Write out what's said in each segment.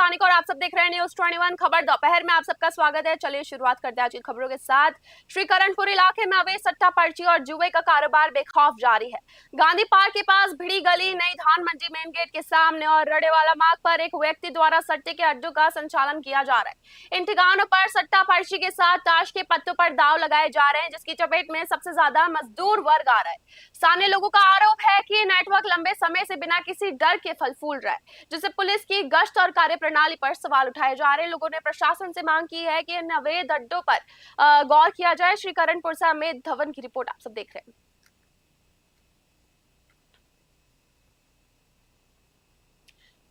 सानिक और आप सब देख रहे हैं न्यूज 21 खबर दोपहर में। आप सबका स्वागत है। चलिए शुरुआत करते हैं आज की खबरों के साथ। श्रीकरणपुर इलाके में अवैध सट्टा पर्ची और जुए का कारोबार बेखौफ जारी है। गांधी पार्क के पास भिड़ी गली, नई धान मंडी मेन गेट के सामने और रड़ेवाला मार्ग पर एक व्यक्ति द्वारा सट्टे के अड्डों का संचालन किया जा रहा है। इन ठिकानों पर सट्टा पर्ची के साथ ताश के पत्तों पर दाव लगाए जा रहे हैं, जिसकी चपेट में सबसे ज्यादा मजदूर वर्ग आ रहा है। स्थानीय लोगों का आरोप है कि नेटवर्क लंबे समय से बिना किसी डर के फल फूल रहा है, जिससे पुलिस की गश्त और कार्यप्रणाली पर सवाल उठाए जा रहे हैं। लोगों ने प्रशासन से मांग की है कि इन अवैध अड्डों पर गौर किया जाए। श्रीकरणपुर से अमित धवन की रिपोर्ट आप सब देख रहे हैं।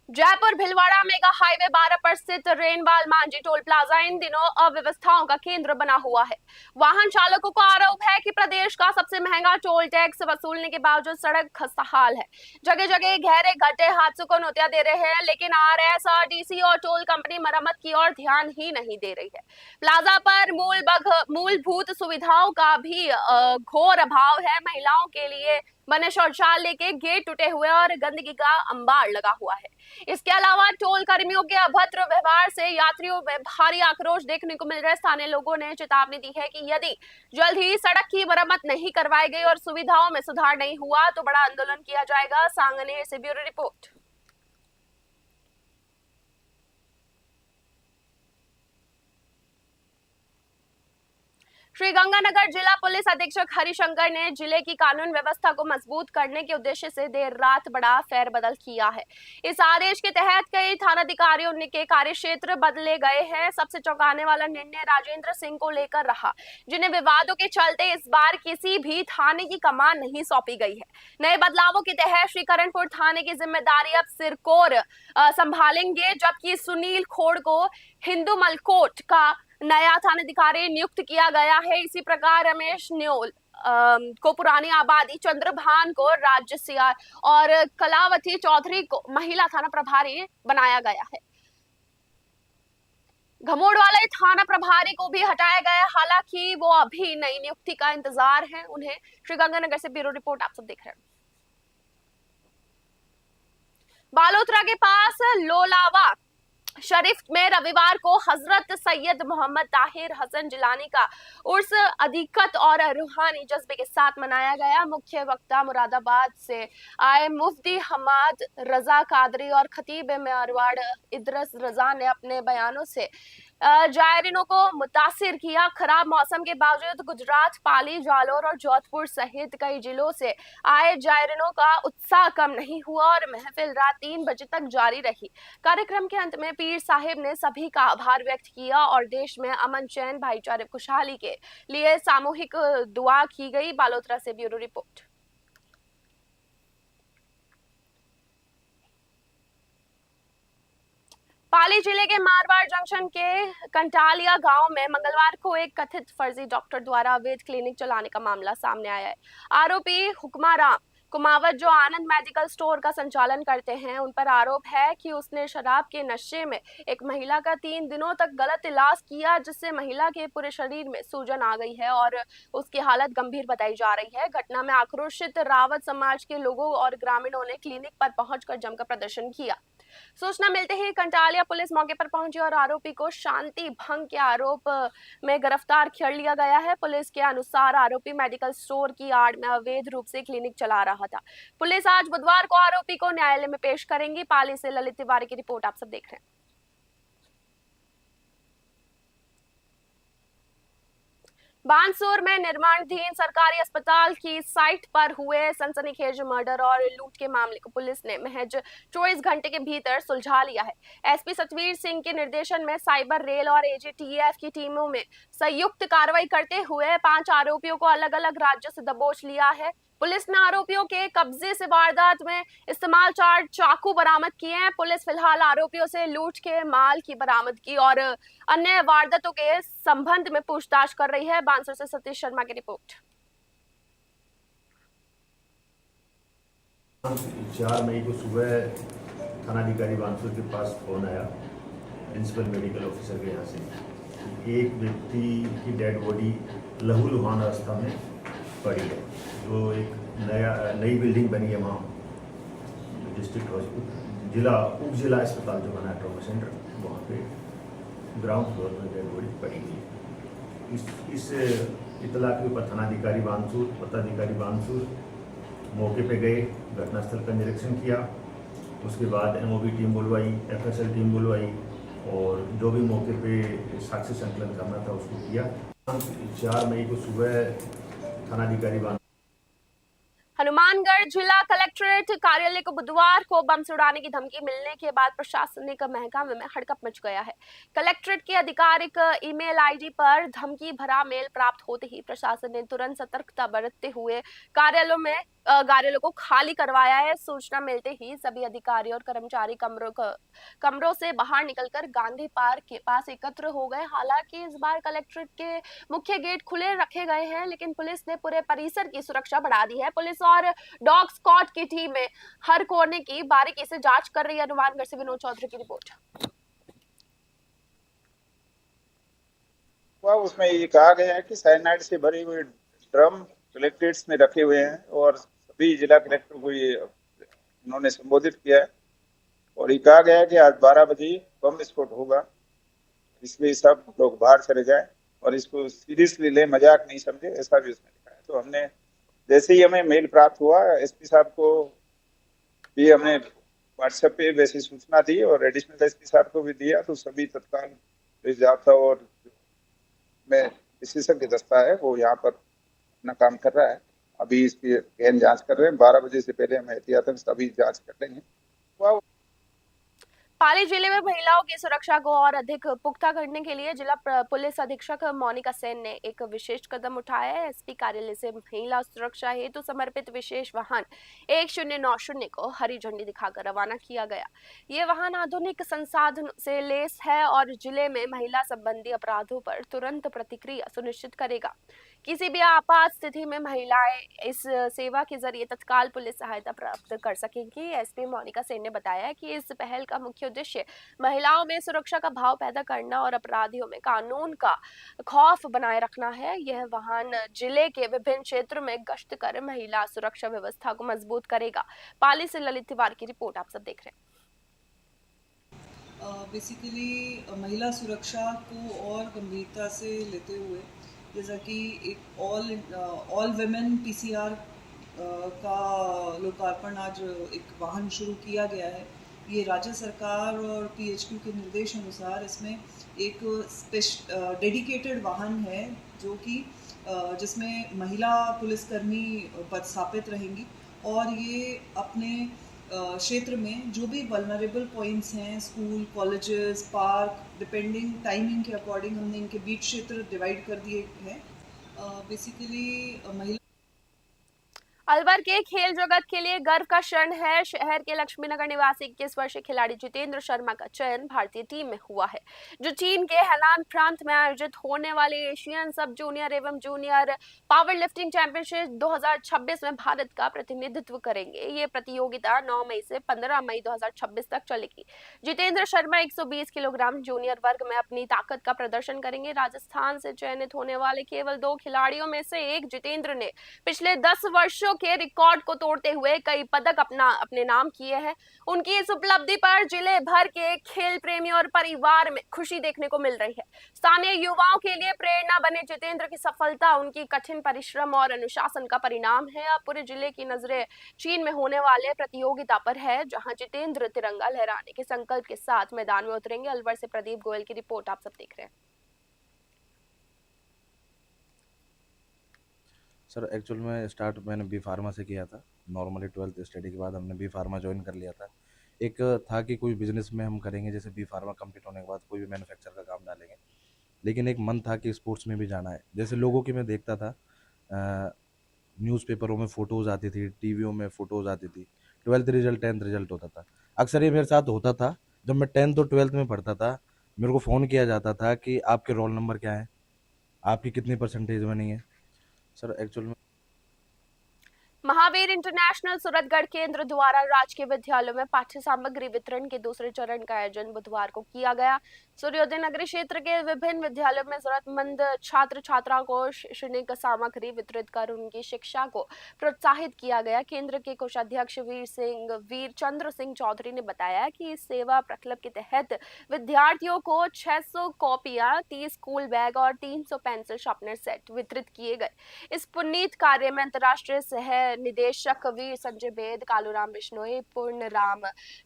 जयपुर भिलवाड़ा मेगा हाईवे 12 पर स्थित रेनवाल मांझी टोल प्लाजा इन दिनों अव्यवस्थाओं का केंद्र बना हुआ है। वाहन चालकों को आरोप है कि प्रदेश का सबसे महंगा टोल टैक्स वसूलने के बावजूद सड़क खस्ताहाल है। जगह जगह गहरे गड्ढे हादसों को नोटिया दे रहे हैं, लेकिन आरएसआरटीसी और टोल कंपनी मरम्मत की ओर ध्यान ही नहीं दे रही है। प्लाजा पर मूलभूत सुविधाओं का भी घोर अभाव है। महिलाओं के लिए बने शौचालय के गेट टूटे हुए और गंदगी का अंबार लगा हुआ है। इसके अलावा टोल कर्मियों के अभद्र व्यवहार से यात्रियों में भारी आक्रोश देखने को मिल रहा है। स्थानीय लोगों ने चेतावनी दी है कि यदि जल्द ही सड़क की मरम्मत नहीं करवाई गई और सुविधाओं में सुधार नहीं हुआ तो बड़ा आंदोलन किया जाएगा। सांगनेर से ब्यूरो रिपोर्ट। श्रीगंगानगर जिला पुलिस अधीक्षक हरिशंकर ने जिले की कानून व्यवस्था को मजबूत करने के उद्देश्य से देर रात बड़ा फेरबदल किया है। इस आदेश के तहत कई थानाधिकारियों के कार्यक्षेत्र बदले गए हैं। सबसे चौंकाने वाला निर्णय राजेंद्र सिंह को लेकर रहा, जिन्हें विवादों के चलते इस बार किसी भी थाने की कमान नहीं सौंपी गई है। नए बदलावों के तहत श्रीकरणपुर थाने की जिम्मेदारी अब सिरकोर संभालेंगे, जबकि सुनील खोड़ को हिंदू मलकोट का नया थानाधिकारी नियुक्त किया गया है। इसी प्रकार रमेश न्योल को पुरानी आबादी, चंद्रभान को राज्य सीआर और कलावती चौधरी को महिला थाना प्रभारी बनाया गया है। घमोड़ वाले थाना प्रभारी को भी हटाया गया, हालांकि वो अभी नई नियुक्ति का इंतजार है उन्हें। श्रीगंगानगर से ब्यूरो रिपोर्ट आप सब देख रहे हैं। बालोतरा के पास लोलावा शरीफ में रविवार को हजरत सैयद मोहम्मद ताहिर हसन जिलानी का उर्स अदीकत और रूहानी जज्बे के साथ मनाया गया। मुख्य वक्ता मुरादाबाद से आए मुफ्ती हमाद रजा कादरी और खतीब मारवाड़ इदरस रजा ने अपने बयानों से जायरीनों को मुतासिर किया। खराब मौसम के बावजूद गुजरात, पाली, जालोर और जोधपुर सहित कई जिलों से आए जायरीनों का उत्साह कम नहीं हुआ और महफिल रात 3 बजे तक जारी रही। कार्यक्रम के अंत में पीर साहिब ने सभी का आभार व्यक्त किया और देश में अमन, चैन, भाईचारे, खुशहाली के लिए सामूहिक दुआ की गई। बालोतरा से ब्यूरो रिपोर्ट। पाली जिले के मारवाड़ जंक्शन के कंटालिया गांव में मंगलवार को एक कथित फर्जी डॉक्टर द्वारा अवैध क्लिनिक चलाने का मामला सामने आया है। आरोपी हुक्माराम कुमावत, जो आनंद मेडिकल स्टोर का संचालन करते हैं, उन पर आरोप है कि उसने शराब के नशे में एक महिला का 3 दिनों तक गलत इलाज किया, जिससे महिला के पूरे शरीर में सूजन आ गई है और उसकी हालत गंभीर बताई जा रही है। घटना में आक्रोशित रावत समाज के लोगों और ग्रामीणों ने क्लिनिक पर पहुंचकर जमकर प्रदर्शन किया। सूचना मिलते ही कंटालिया पुलिस मौके पर पहुंची और आरोपी को शांति भंग के आरोप में गिरफ्तार कर लिया गया है। पुलिस के अनुसार आरोपी मेडिकल स्टोर की आड़ में अवैध रूप से क्लिनिक चला रहा था। पुलिस आज बुधवार को आरोपी को न्यायालय में पेश करेंगी। पाली से ललित तिवारी की रिपोर्ट आप सब देख रहे हैं। बानसूर में निर्माणाधीन सरकारी अस्पताल की साइट पर हुए सनसनीखेज मर्डर और लूट के मामले को पुलिस ने महज 24 घंटे के भीतर सुलझा लिया है। एसपी सतवीर सिंह के निर्देशन में साइबर रेल और एजीटीएफ की टीमों में संयुक्त कार्रवाई करते हुए 5 आरोपियों को अलग अलग राज्यों से दबोच लिया है। पुलिस ने आरोपियों के कब्जे से वारदात में इस्तेमाल 4 चाकू बरामद किए हैं। पुलिस फिलहाल आरोपियों से लूट के माल की बरामदगी और अन्य वारदातों के संबंध में पूछताछ कर रही है। बांसुर से सतीश शर्मा की रिपोर्ट। 4 मई को सुबह थानाधिकारी बांसुर के पास फोन आया प्रिंसिपल मेडिकल ऑफिसर के यहाँ से। एक व्यक्ति की डेड बॉडी लहूलुहान अवस्था में पड़ी है, जो एक नई बिल्डिंग बनी है वहाँ डिस्ट्रिक्ट हॉस्पिटल जिला उप जिला अस्पताल जो बना है ट्रॉमा सेंटर, वहाँ पे ग्राउंड फ्लोर में डेड बॉडी पड़ी हुई है। इस इतला के ऊपर थानाधिकारी बानसूर, पदाधिकारी बानसूर मौके पे गए, घटनास्थल का निरीक्षण किया। उसके बाद एमओबी टीम बुलवाई, एफएसएल टीम बुलवाई और जो भी मौके पे साक्ष्य संकलन करना था उसको किया। 4 मई को सुबह थानाधिकारी बानसूर हनुमानगढ़ जिला कलेक्ट्रेट कार्यालय को बुधवार को बम से उड़ाने की धमकी मिलने के बाद प्रशासनिक महकमे में हड़कंप मच गया है। कलेक्ट्रेट के आधिकारिक ईमेल आईडी पर धमकी भरा मेल प्राप्त होते ही प्रशासन ने तुरंत सतर्कता बरतते हुए कार्यालयों को खाली करवाया है। सूचना मिलते ही सभी अधिकारी और कर्मचारी कमरों से बाहर निकलकर गांधी पार्क के पास एकत्र हो गए। हालांकि इस बार कलेक्ट्रेट के मुख्य गेट खुले रखे गए हैं, लेकिन पुलिस ने पूरे परिसर की सुरक्षा बढ़ा दी है। पुलिस और डॉग स्क्वाड की टीमें हर कोने की बारीकी से जांच कर रही है। हनुमानगढ़ से विनोद चौधरी की रिपोर्ट। उसमें ये कहा गया है कि साइनाइड से भरे हुए ड्रम कलेक्ट्रेट्स में रखे हुए हैं और सभी जिला कलेक्टर को ये उन्होंने संबोधित किया है और ये कहा गया है कि आज 12 बजे बम विस्फोट होगा, इसलिए सब लोग बाहर चले जाएं और इसको सीरियसली ले, मजाक नहीं समझे, ऐसा भी उसमें लिखा है। तो हमने जैसे ही हमें मेल प्राप्त हुआ, एसपी साहब को भी हमने व्हाट्सएप पे वैसी सूचना दी और एडिशनल एसपी साहब को भी दिया, तो सभी तत्काल पुलिस जाब्ता और में विशेषज्ञ दस्ता है वो यहाँ पर अपना काम कर रहा है। अभी इसकी गहन जांच कर रहे हैं। 12 बजे से पहले हम एहतियातन सभी जांच कर लेंगे। पाली जिले में महिलाओं की सुरक्षा को और अधिक पुख्ता करने के लिए जिला पुलिस अधीक्षक मोनिका सेन ने एक विशेष कदम उठाया है। एसपी कार्यालय से महिला सुरक्षा हेतु समर्पित विशेष वाहन 1090 को हरी झंडी दिखाकर रवाना किया गया। ये वाहन आधुनिक संसाधन से लैस है और जिले में महिला संबंधी अपराधों पर तुरंत प्रतिक्रिया सुनिश्चित करेगा। किसी भी आपात स्थिति में महिलाएं इस सेवा के जरिए तत्काल पुलिस सहायता प्राप्त कर सकेंगी। एसपी मोनिका सेन ने बताया कि इस पहल का मुख्य उद्देश्य महिलाओं में सुरक्षा का भाव पैदा करना और अपराधियों में कानून का खौफ बनाए रखना है। यह वाहन जिले के विभिन्न क्षेत्रों में गश्त कर महिला सुरक्षा व्यवस्था को मजबूत करेगा। पाली से ललित तिवारी की रिपोर्ट आप सब देख रहे हैं। बेसिकली महिला सुरक्षा को और गंभीरता से लेते हुए जैसा कि एक ऑल वुमेन पीसीआर का लोकार्पण आज एक वाहन शुरू किया गया है। ये राज्य सरकार और पीएचक्यू के निर्देश अनुसार इसमें एक डेडिकेटेड वाहन है जो कि जिसमें महिला पुलिसकर्मी पदस्थापित रहेंगी और ये अपने क्षेत्र में जो भी वल्नरेबल पॉइंट्स हैं, school, colleges, park, depending timing के अकॉर्डिंग हमने इनके बीच क्षेत्र डिवाइड कर दिए हैं। बेसिकली महिला अलवर के खेल जगत के लिए गर्व का क्षण है। शहर के लक्ष्मीनगर निवासी 21 वर्षीय खिलाड़ी जितेंद्र शर्मा का चयन भारतीय टीम में हुआ है, जो चीन के हेनान प्रांत में आयोजित होने वाले एशियन सब जूनियर एवं जूनियर पावर लिफ्टिंग चैंपियनशिप 2026 में भारत का प्रतिनिधित्व करेंगे। ये प्रतियोगिता 9 मई से 15 मई 2026 तक चलेगी। जितेंद्र शर्मा 120 किलोग्राम जूनियर वर्ग में अपनी ताकत का प्रदर्शन करेंगे। राजस्थान से चयनित होने वाले केवल 2 खिलाड़ियों में से एक जितेंद्र ने पिछले 10 वर्षों के रिकॉर्ड को तोड़ते हुए कई पदक अपने नाम किए हैं। उनकी इस उपलब्धि पर जिले भर के खेल प्रेमियों और परिवार में खुशी देखने को मिल रही है। स्थानीय युवाओं के लिए प्रेरणा बने जितेंद्र की सफलता उनकी कठिन परिश्रम और अनुशासन का परिणाम है। अब पूरे जिले की नजरें चीन में होने वाले प्रतियोगिता पर है, जहां जितेंद्र तिरंगा लहराने के संकल्प के साथ मैदान में उतरेंगे। अलवर से प्रदीप गोयल की रिपोर्ट आप सब देख रहे हैं। सर एक्चुअल में स्टार्ट मैंने बी फार्मा से किया था। नॉर्मली 12th स्टडी के बाद हमने बी फार्मा ज्वाइन कर लिया था। एक था कि कोई बिजनेस में हम करेंगे, जैसे बी फार्मा कंप्लीट होने के बाद कोई भी मैन्युफैक्चर का काम डालेंगे, लेकिन एक मन था कि स्पोर्ट्स में भी जाना है। जैसे लोगों की मैं देखता था, न्यूज़पेपरों में फ़ोटोज़ आती थी, टीवियों में फ़ोटोज़ आती थी, 12th रिजल्ट 10th रिजल्ट होता था। अक्सर ये मेरे साथ होता था। जब मैं 10th और 12th में पढ़ता था, मेरे को फ़ोन किया जाता था कि आपके रोल नंबर क्या है, आपकी कितनी परसेंटेज बनी है। सर एक्चुअल में महावीर इंटरनेशनल सूरतगढ़ केंद्र द्वारा राजकीय विद्यालयों में पाठ्य सामग्री वितरण के दूसरे चरण का आयोजन बुधवार को किया गया। सूर्योदय नगरी क्षेत्र के विभिन्न विद्यालयों में जरूरतमंद छात्र छात्राओं को शैक्षणिक सामग्री वितरित कर उनकी शिक्षा को प्रोत्साहित किया गया। केंद्र के कोषाध्यक्ष वीर चंद्र सिंह चौधरी ने बताया कि इस सेवा प्रकल्प के तहत विद्यार्थियों को 600 कॉपियां, 30 स्कूल बैग और 300 पेंसिल शार्पनर सेट वितरित किए गए। इस पुनीत कार्य में अंतर्राष्ट्रीय सह निदेशक वीर संजय बेद, कालूराम बिश्नोई, पूर्णराम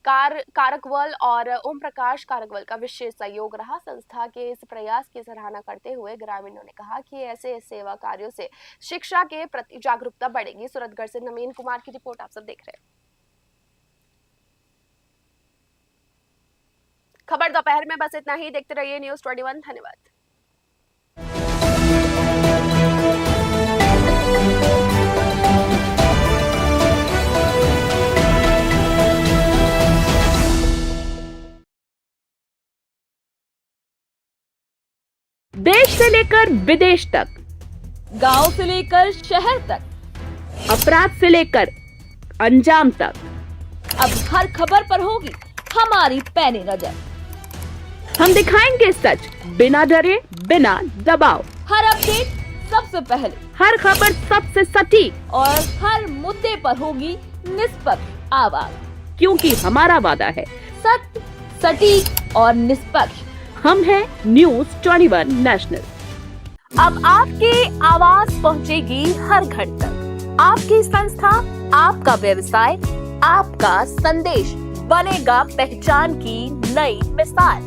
कारकवल और ओम प्रकाश कारकवल का विशेष सहयोग रहा। संस्था के इस प्रयास की सराहना करते हुए ग्रामीणों ने कहा कि ऐसे सेवा कार्यों से शिक्षा के प्रति जागरूकता बढ़ेगी। सूरतगढ़ से नवीन कुमार की रिपोर्ट आप सब देख रहे हैं। खबर दोपहर में बस इतना ही। देखते रहिए न्यूज़ 21। धन्यवाद। देश से लेकर विदेश तक, गांव से लेकर शहर तक, अपराध से लेकर अंजाम तक, अब हर खबर पर होगी हमारी पैनी नजर। हम दिखाएंगे सच बिना डरे, बिना दबाव। हर अपडेट सबसे पहले, हर खबर सबसे सटीक और हर मुद्दे पर होगी निष्पक्ष आवाज, क्योंकि हमारा वादा है सत्य, सटीक और निष्पक्ष। हम हैं न्यूज़ 21 नेशनल। अब आपकी आवाज पहुंचेगी हर घर तक। आपकी संस्था, आपका व्यवसाय, आपका संदेश बनेगा पहचान की नई मिसाल।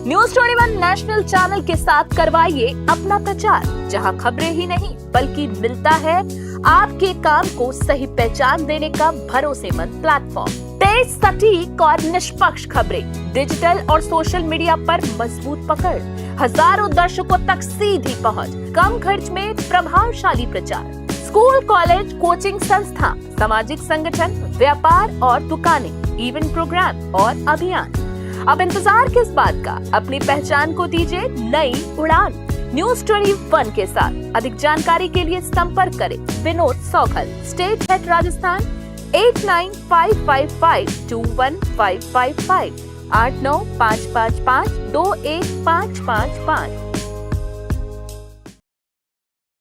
न्यूज़ 21 नेशनल चैनल के साथ करवाइए अपना प्रचार, जहां खबरें ही नहीं बल्कि मिलता है आपके काम को सही पहचान देने का भरोसेमंद प्लेटफॉर्म। तेज, सटीक और निष्पक्ष खबरें, डिजिटल और सोशल मीडिया पर मजबूत पकड़, हजारों दर्शकों तक सीधी पहुंच, कम खर्च में प्रभावशाली प्रचार। स्कूल, कॉलेज, कोचिंग संस्था, सामाजिक संगठन, व्यापार और दुकानें, इवेंट प्रोग्राम और अभियान। अब इंतजार किस बात का? अपनी पहचान को दीजिए नई उड़ान। न्यूज़ 21 के साथ अधिक जानकारी के लिए संपर्क करें विनोद सौखल, स्टेट हेड राजस्थान, 8955521555, 8955521555।